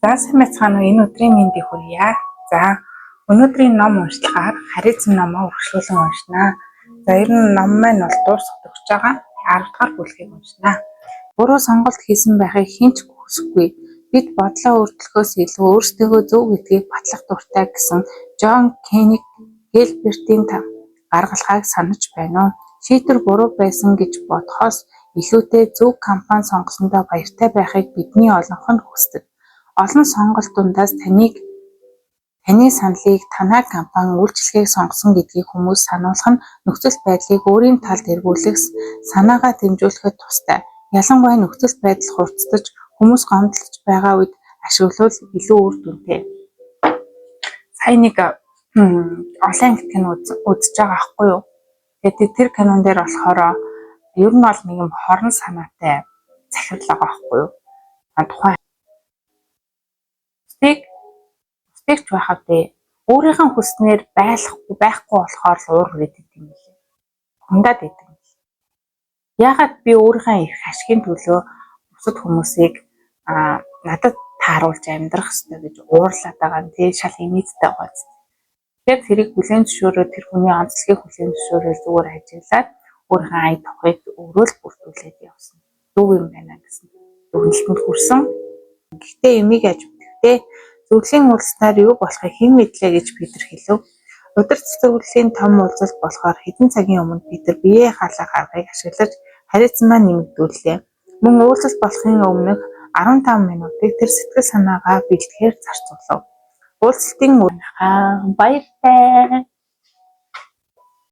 За сайн байцгаана уу? Энэ өдрийн мэндийг хүргье. За өнөөдрийн ном уншлахаар харилцан номоо үргэлжлүүлэн уншнаа. За ер нь ном маань бол дуусах гэж байгаа. 10 дахь бүлгийг уншнаа. Буруу сонголт хийсэн байхыг хэн ч хүсэхгүй. Бид бодлоо өөрчлөхөөс илүү өөрсдөө зөв гэдгийг батлах дуртай гэсэн Джон Кенниг Гилбертийн гаргалгааг санаж байна уу? Шийдвэр буруу байсан гэж бодохоос илүүтэй зөв компани сонгосондоо баяртай байхыг бидний олонх нь хүсдэг. Олон сонголт дундаас таны саналыг танай компани үйлчилгээг сонгосон гэдгийг хүмүүс сануулах нь нөхцөл байдлыг өөрийн талд эргүүлэх санаагаа дэмжүүлэхэд тустай. Ялангуяа нөхцөл байдал хурцдаж хүмүүс гомдлож байгаа үед ашиглавал илүү үр дүнтэй. Сая нэг олон кино үзэж байгаа аахгүй юу? Тэгээд тэр кинон дээр болохоор ер нь бол нэг юм хорон санаатай захирал байгаа аахгүй юу? Тухайн бусдыг ч байхад өөрийнхөө хүснээр байхгүй болохоор л уур гэдэг юм лээ. Хундаад идэг юм. Яагаад би өөрийнхөө их ашигын төлөө бусад хүмүүсийг надад тааруулж амьдрах ёстой гэж уурлаад байгаа нь тий шал инээдтэй гоц. Тэгэхээр тэрийг хүлээн зөвшөөрөө тэр хүний онцлогийг хүлээн зөвшөөрөө зүгээр ажиллаад өөрийнхөө ая тухайг өрөөл бүрдүүлээд явсан. Зөв юм байна гэсэн дүгнэлтэнд хүрсэн. Гэхдээ эмийг аж үтгэхдээ зөвлөлийн улснаар юу болохыг хэн мэдлээ гэж Питер хэлв. Өдөр цэцэрлэгийн том уулзалт болохоор хэдэн цагийн өмнө Питер биеэ халаах аргыг ашиглаж харилцан маань нэмэгдүүллээ. Мөн уулзалт болохын өмнөх 15 минутыг тэр сэтгэл санаагаа бэлтгэхээр зарцуулав. Уулзалтын баяртай.